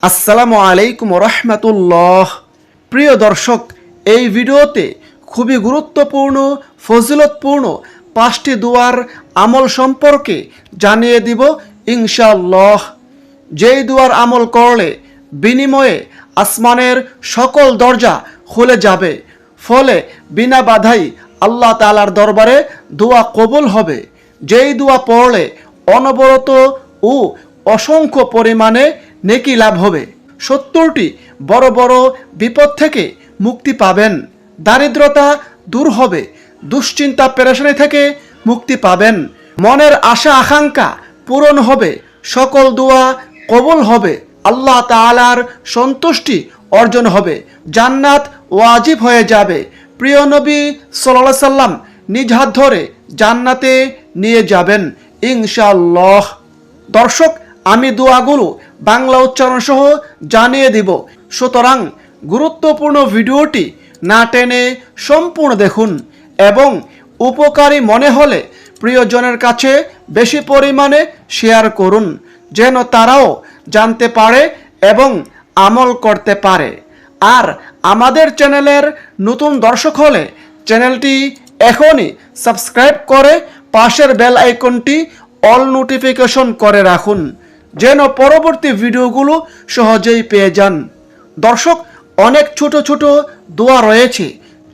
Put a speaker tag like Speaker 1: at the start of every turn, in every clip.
Speaker 1: আসসালামু আলাইকুম রহমতুল্লাহ। প্রিয় দর্শক, এই ভিডিওতে খুবই গুরুত্বপূর্ণ ফজিলতপূর্ণ 5টি দুয়ার আমল সম্পর্কে জানিয়ে দিব ইনশাআল্লাহ। যেই দুয়ার আমল করলে বিনিময়ে আসমানের সকল দরজা খুলে যাবে, ফলে বিনা বাধাই আল্লাহ তাআলার দরবারে দোয়া কবুল হবে। যেই দোয়া পড়লে অনবরত ও অসংখ্য পরিমাণে নেকি লাভ হবে। 70টি বড় বড় বিপদ থেকে মুক্তি পাবেন, দারিদ্রতা দূর হবে, দুশ্চিন্তা পেরেশানি থেকে মুক্তি পাবেন, মনের আশা আকাঙ্ক্ষা পূরণ হবে, সকল দোয়া কবুল হবে, আল্লাহ তাআলার সন্তুষ্টি অর্জন হবে, জান্নাত ওয়াজিব হয়ে যাবে। প্রিয় নবী সাল্লাল্লাহু আলাইহি সাল্লাম নিজ হাত ধরে জান্নাতে নিয়ে যাবেন ইনশাআল্লাহ। দর্শক, আমি দোয়াগুলো বাংলা উচ্চারণ সহ জানিয়ে দিব, সুতরাং গুরুত্বপূর্ণ ভিডিওটি না টেনে সম্পূর্ণ দেখুন এবং উপকারী মনে হলে প্রিয়জনের কাছে বেশি পরিমাণে শেয়ার করুন, যেন তারাও জানতে পারে এবং আমল করতে পারে। আর আমাদের চ্যানেলের নতুন দর্শক হলে চ্যানেলটি এখনই সাবস্ক্রাইব করে পাশের বেল আইকনটি অল নোটিফিকেশন করে রাখুন, যেন পরবর্তী ভিডিওগুলো সহজেই পেয়ে যান। দর্শক, অনেক ছোট ছোট দোয়া রয়েছে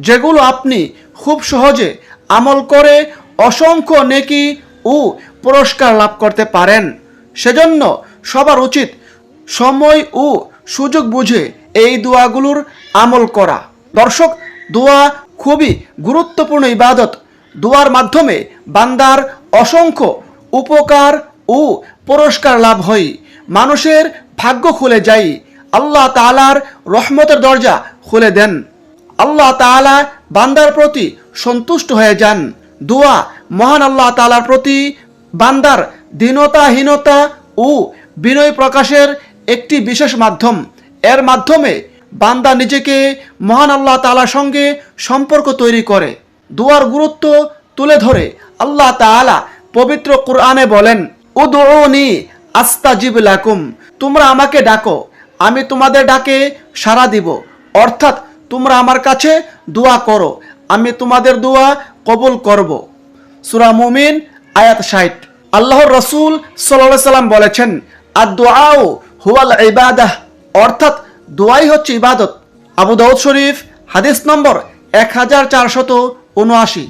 Speaker 1: যেগুলো আপনি খুব সহজে আমল করে অসংখ্য নেকি ও পুরস্কার লাভ করতে পারেন। সেজন্য সবার উচিত সময় ও সুযোগ বুঝে এই দোয়াগুলোর আমল করা। দর্শক, দোয়া খুবই গুরুত্বপূর্ণ ইবাদত। দোয়ার মাধ্যমে বান্দার অসংখ্য উপকার ও পুরস্কার লাভ হয়, মানুষের ভাগ্য খুলে যায়, আল্লাহ তাআলার রহমতের দরজা খুলে দেন, আল্লাহ তাআলা বান্দার প্রতি সন্তুষ্ট হয়ে যান। দোয়া মহান আল্লাহ তাআলার প্রতি বান্দার দীনতাহীনতা ও বিনয় প্রকাশের একটি বিশেষ মাধ্যম। এর মাধ্যমে বান্দা নিজেকে মহান আল্লাহ তাআলার সঙ্গে সম্পর্ক তৈরি করে। দোয়ার গুরুত্ব তুলে ধরে আল্লাহ তাআলা পবিত্র কুরআনে বলেন, উদউনি আস্তাজিব লাকুম, তোমরা আমাকে ডাকো, আমি তোমাদের ডাকে সাড়া দিব। অর্থাৎ তোমরা আমার কাছে দোয়া করো, আমি তোমাদের দোয়া কবুল করব। সূরা মুমিন আয়াত 60। আল্লাহর রাসূল সাল্লাল্লাহু আলাইহি সাল্লাম বলেছেন, আদ-দুআউ হুয়াল ইবাদাহ, অর্থাৎ দোয়াই হচ্ছে ইবাদত। আবু দাউদ শরীফ হাদিস নম্বর 1479।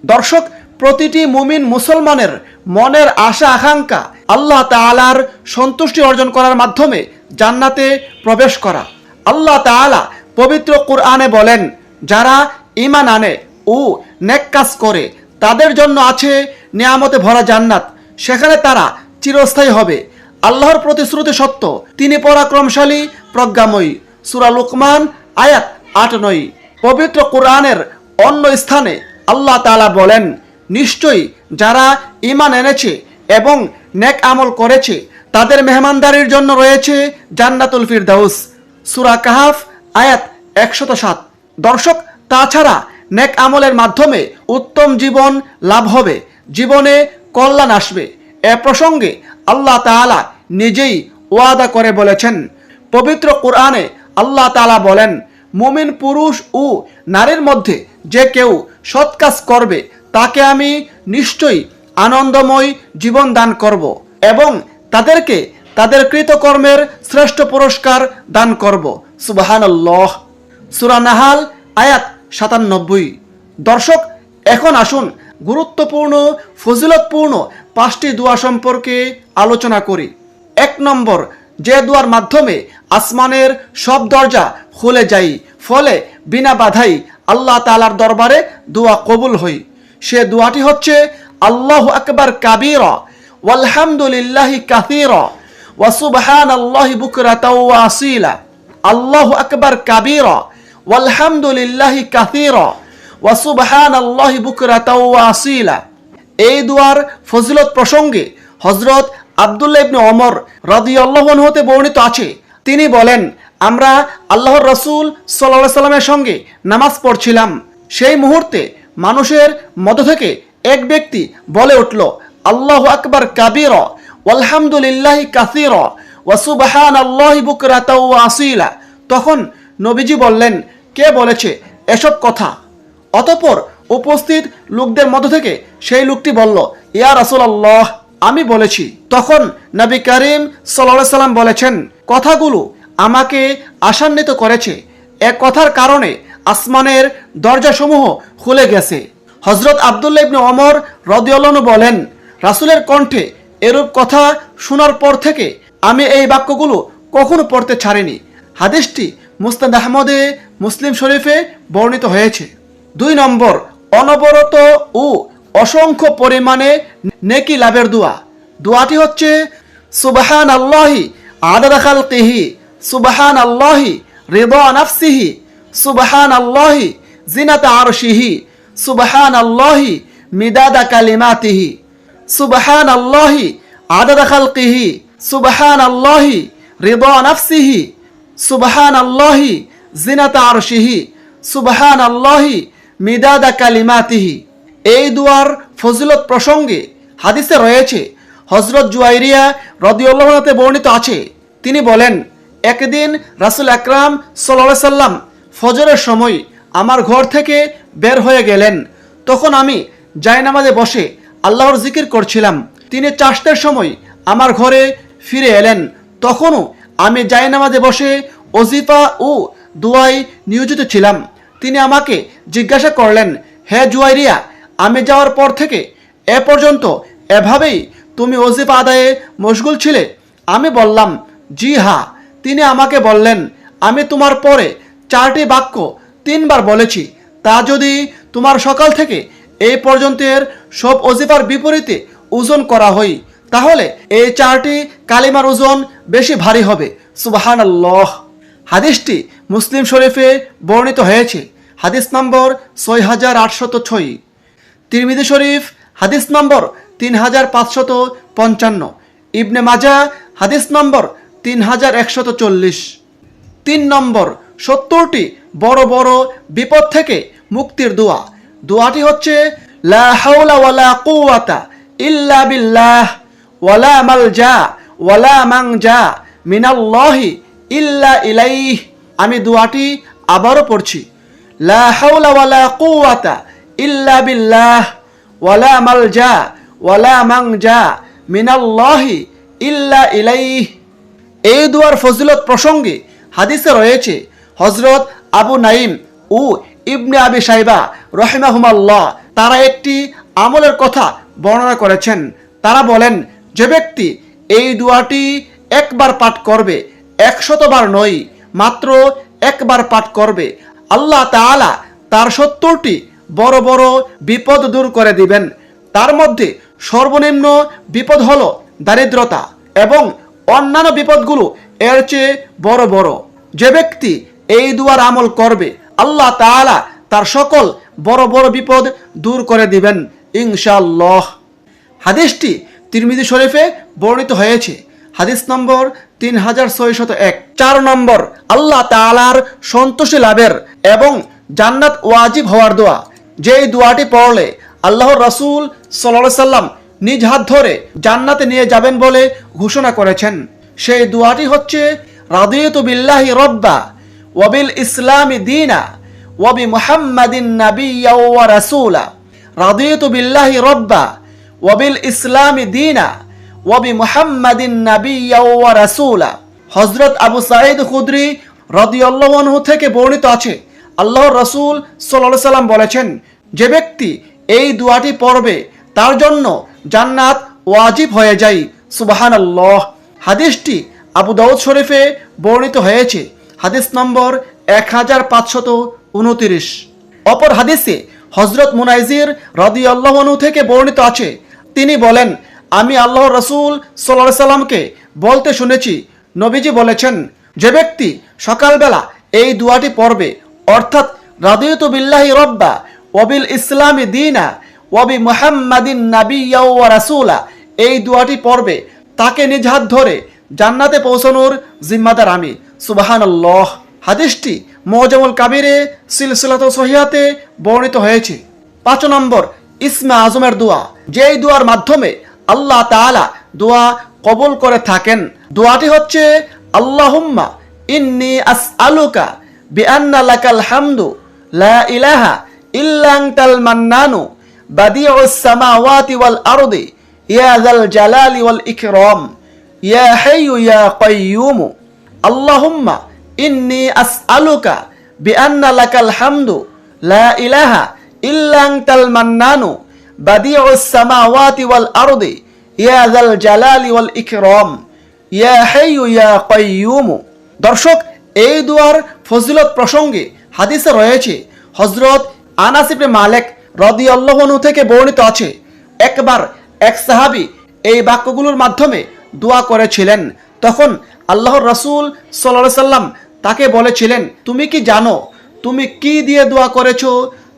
Speaker 1: দর্শক, প্রতিটি মুমিন মুসলমানের মনের আশা আকাঙ্ক্ষা আল্লাহ তাআলার সন্তুষ্টি অর্জন করার মাধ্যমে জান্নাতে প্রবেশ করা। আল্লাহ তাআলা পবিত্র কুরআনে বলেন, যারা ঈমান আনে ও নেক কাজ করে তাদের জন্য আছে নিয়ামতে ভরা জান্নাত, সেখানে তারা চিরস্থায়ী হবে। আল্লাহর প্রতিশ্রুতি সত্য, তিনি পরাক্রমশালী প্রজ্ঞাময়ী। সূরা লুকমান আয়াত 8-9। পবিত্র কুরআনের অন্য স্থানে আল্লাহ তাআলা বলেন, নিশ্চয়ই যারা ঈমান এনেছে এবং নেক আমল করেছে তাদের মেহমানদারির জন্য রয়েছে জান্নাতুল ফিরদাউস। সূরা কাহাফ আয়াত 107। দর্শক, তাছাড়া নেক আমলের মাধ্যমে উত্তম জীবন লাভ হবে, জীবনে কল্যাণ আসবে। এ প্রসঙ্গে আল্লাহ তাআলা নিজেই ওয়াদা করে বলেছেন। পবিত্র কুরআনে আল্লাহ তাআলা বলেন, মুমিন পুরুষ ও নারীর মধ্যে যে কেউ সৎ কাজ করবে তাকে আমি নিশ্চয়ই আনন্দময় জীবন দান করব এবং তাদেরকে তাদের কৃতকর্মের শ্রেষ্ঠ পুরস্কার দান করব। সুবহানাল্লাহ। সূরা নাহাল আয়াত 97। দর্শক, এখন আসুন গুরুত্বপূর্ণ ফজিলতপূর্ণ 5টি দোয়া সম্পর্কে আলোচনা করি। 1 নম্বর, যে দোয়ার মাধ্যমে আসমানের সব দরজা খুলে যায়, ফলে বিনা বাধাই আল্লাহ তাআলার দরবারে দোয়া কবুল হয়। সে দোয়াটি হচ্ছে, আল্লাহু আকবার কাবীরা ওয়ালহামদুলিল্লাহি কাসীরা ওয়া সুবহানাল্লাহি বুকরাতাও ওয়া আসীলা। আল্লাহু আকবার কাবীরা ওয়ালহামদুলিল্লাহি কাসীরা ওয়া সুবহানাল্লাহি বুকরাতাও ওয়া আসীলা। এই দোয়ার ফজিলত প্রসঙ্গে হযরত আব্দুল্লাহ ইবনে ওমর রাদিয়াল্লাহু আনহু হতে বর্ণিত আছে, তিনি বলেন, আমরা আল্লাহর রাসূল সাল্লাল্লাহু আলাইহি সাল্লামের সঙ্গে নামাজ পড়ছিলাম। সেই মুহূর্তে মানুষের মধ্য থেকে এক ব্যক্তি বলে উঠল, আল্লাহু আকবার কাবীরা ওয়ালহামদুলিল্লাহি কাসীরা ওয়া সুবহানাল্লাহি বুকরাতাও ওয়া আসীলা। তখন নবীজি বললেন, কে বলেছে এসব কথা? অতঃপর উপস্থিত লোকদের মধ্য থেকে সেই লোকটি বলল, ইয়া রাসূলুল্লাহ, আমি বলেছি। তখন নবী করিম সাল্লাল্লাহু আলাইহি সাল্লাম বলেছেন, কথাগুলো আমাকে আশান্বিত করেছে। এক কথার কারণে আসমানের দরজাসমূহ খুলে গেছে। হযরত আব্দুল্লাহ ইবনে ওমর রাদিয়াল্লাহু আনহু বলেন, রাসূলের কণ্ঠে এরূপ কথা শোনার পর থেকে আমি এই বাক্যগুলো কখনো পড়তে ছাড়িনি। হাদিসটি মুসনাদ আহমদে, মুসলিম শরীফে বর্ণিত হয়েছে। 2 নম্বর, অনবরত ও অসংখ্য পরিমাণে নেকি লাভের দোয়া। দোয়াটি হচ্ছে সুবহানাল্লাহি আদাদা খালকিহি, সুবহানাল্লাহি রিদা নাফসিহি, সুবহানাল্লাহি জিনাতা আরশিহি, সুবহানাল্লাহি মিদাদা কালিমাতিহি, সুবহানাল্লাহি আদাদা খালকিহি, সুবহানাল্লাহি রিদা নাফসিহি, সুবহানাল্লাহি জিনাতা আরশিহি, সুবহানাল্লাহি মিদাদা কালিমাতিহি। এই দুয়ার ফজিলত প্রসঙ্গে হাদিসে রয়েছে, হযরত জুয়াইরিয়া রাদিয়াল্লাহু আনহা বর্ণিত আছে, তিনি বলেন, একদিন রাসূল আকরাম সাল্লাল্লাহু আলাইহি সাল্লাম ফজরের সময় আমার ঘর থেকে বের হয়ে গেলেন। তখন আমি জায়নামাজে বসে আল্লাহর জিকির করছিলাম। তিনি চাশতের সময় আমার ঘরে ফিরে এলেন। তখনও আমি জায়নামাজে বসে ওজিফা ও দুয়ায় নিয়োজিত ছিলাম। তিনি আমাকে জিজ্ঞাসা করলেন, হে জুয়াইরিয়া, আমি যাওয়ার পর থেকে এ পর্যন্ত এভাবেই তুমি ওজিফা আদায়ে মশগুল ছিলে? আমি বললাম, জি হ্যাঁ। তিনি আমাকে বললেন, আমি তোমার পরে 4টি বাক্য 3 বার বলেছি। তা যদি তোমার সকাল থেকে এই পর্যন্তের সব ওজিফার বিপরীতে ওজন করা হয়, তাহলে এই 4টি কালিমার ওজন বেশি ভারী হবে। সুবহানাল্লাহ। হাদিসটি মুসলিম শরীফে বর্ণিত হয়েছে, হাদিস নম্বর 6806। তিরমিজি শরীফ হাদিস নম্বর 3555। ইবনে মাজাহ হাদিস নম্বর 3140। 3 নম্বর, 70টি বড় বড় বিপদ থেকে মুক্তির দোয়া। দোয়াটি হচ্ছে লা হাওলা ওয়ালা কুওয়াতা ইল্লা বিল্লাহ ওয়ালা মালজা ওয়ালা মানজা মিনাল্লাহি ইল্লা ইলাইহি। আমি দোয়াটি আবারও পড়ছি, লা হাওলা ওয়ালা কুওয়াতা ইল্লা বিল্লাহ ওয়ালা মালজা ওয়ালা মানজা মিনাল্লাহি ইল্লা ইলাইহি। এই দুয়ার ফজিলত প্রসঙ্গে হাদিসে রয়েছে, হযরত আবু নাইম ও ইবনে আবি শাইবা রাহিমাহুমাল্লাহ তারা একটি আমলের কথা বর্ণনা করেছেন। তারা বলেন, যে ব্যক্তি এই দুয়াটি একবার পাঠ করবে, 100 বার নয়, মাত্র একবার পাঠ করবে, আল্লাহ তাআলা তার 70টি বড় বড় বিপদ দূর করে দিবেন। তার মধ্যে সর্বনিম্ন বিপদ হলো দারিদ্রতা এবং অন্যান্য বিপদগুলো এর চেয়ে বড় বড়। যে ব্যক্তি এই দুয়ার আমল করবে, আল্লাহ তাআলা তার সকল বড় বড় বিপদ দূর করে দিবেন ইনশাআল্লাহ। হাদিসটি তিরমিজি শরীফে বর্ণিত হয়েছে, হাদিস নম্বর 3601। 4 নম্বর, আল্লাহ তাআলার সন্তুষ্টি লাভের এবং জান্নাত ওয়াজিব হওয়ার দোয়া। যেই দোয়াটি পড়লে আল্লাহর রাসূল সাল্লাল্লাহু আলাইহি সাল্লাম নিজ হাত ধরে জান্নাতে নিয়ে যাবেন বলে ঘোষণা করেছেন। সেই দোয়াটি হচ্ছে, রাদিয়াতু বিল্লাহি রাব্বা ওয়া বিল ইসলামি দীনা ওয়া বি মুহাম্মাদিন নাবিয়্যা ওয়া রাসূলা। রাদিয়াতু বিল্লাহি রাব্বা ওয়া বিল ইসলামি দীনা ওয়া বি মুহাম্মাদিন নাবিয়্যা ওয়া রাসূলা। হযরত আবু সাঈদ খুদরি রাদিয়াল্লাহু আনহু থেকে বর্ণিত আছে, আল্লাহর রাসূল সাল্লাল্লাহু আলাইহি সাল্লাম বলেছেন, যে ব্যক্তি এই দোয়াটি পড়বে তার জন্য জান্নাত ওয়াজিব হয়ে যায়। সুবহানাল্লাহ। হাদিসটি আবু দাউদ শরীফে বর্ণিত হয়েছে, হাদিস নম্বর 1529। অপর হাদিসে হযরত মুনাইজির রাদিয়াল্লাহু আনহু থেকে বর্ণিত আছে, তিনি বলেন, আমি আল্লাহর রাসূল সাল্লাল্লাহু আলাইহি সাল্লামকে বলতে শুনেছি, নবীজি বলেছেন, যে ব্যক্তি সকালবেলা এই দোয়াটি পড়বে, অর্থাৎ রাদিয়াতু বিল্লাহি রাব্বা ওয়া বিল ইসলামি দীনা ওয়া বি মুহাম্মাদিন নাবিয়্যা ওয়া রাসূলা, এই দোয়াটি পড়বে, তাকে নিজ হাত ধরে জান্নাতে পৌঁছানোর জিম্মাদার আমি। সুবহানাল্লাহ। হাদিসটি মুআজামুল কাবিরে সিলসিলাতুস সহিহাতে বর্ণিত হয়েছে। 5 নম্বর, ইসমে আজমের দোয়া। যেই দোয়ার মাধ্যমে আল্লাহ তাআলা দোয়া কবুল করে থাকেন। দোয়াটি হচ্ছে আল্লাহুম্মা ইন্নী আসআলুকা বিআন্না লাকাল হামদু লা ইলাহা ইল্লা আনতাল মান্নানু বাদিউস সামাওয়াতি ওয়াল আরদি ইয়া যাল জালালি ওয়াল ইকরাম ইয়া হাইয়্যু ইয়া কাইয়্যুম আল্লাহুম্মা ইন্নী আসআলুকা বিআন্না লাকাল হামদু লা ইলাহা ইল্লা আনতাল মান্নানু বাদিউস সামাওয়াতি ওয়াল আরদি ইয়া যাল জালালি ওয়াল ইকরাম ইয়া হাইয়্যু ইয়া কাইয়্যুম। দর্শক, এই দুয়ার ফজিলত প্রসঙ্গে হাদিসে রয়েছে, হযরত আনাস ইবনে মালিক রাদিয়াল্লাহু আনহু থেকে বর্ণিত আছে, একবার এক সাহাবী এই বাক্যগুলোর মাধ্যমে দোয়া করেছিলেন। তখন আল্লাহর রাসূল সাল্লাল্লাহু আলাইহি সাল্লাম তাকে বলেছিলেন, তুমি কি জানো তুমি কি দিয়ে দোয়া করেছো?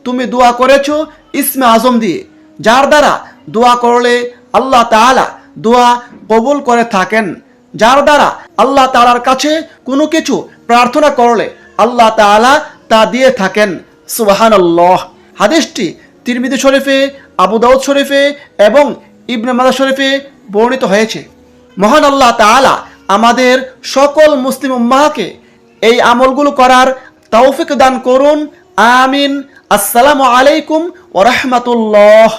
Speaker 1: তুমি দোয়া করেছো ইসমে আজম দিয়ে, যার দ্বারা দোয়া করলে আল্লাহ তাআলা দোয়া কবুল করে থাকেন, যার দ্বারা আল্লাহ তাআলার কাছে কোনো কিছু প্রার্থনা করলে আল্লাহ তাআলা তা দিয়ে থাকেন। সুবহানাল্লাহ। হাদিসটি তিরমিজি শরীফে, আবু দাউদ শরীফে এবং ইবনে মাজাহ শরীফে বর্ণিত হয়েছে। মহান আল্লাহ তাআলা আমাদের সকল মুসলিম উম্মাহকে এই আমলগুলো করার তৌফিক দান করুন। আমিন। আসসালামু আলাইকুম ওয়া রাহমাতুল্লাহ।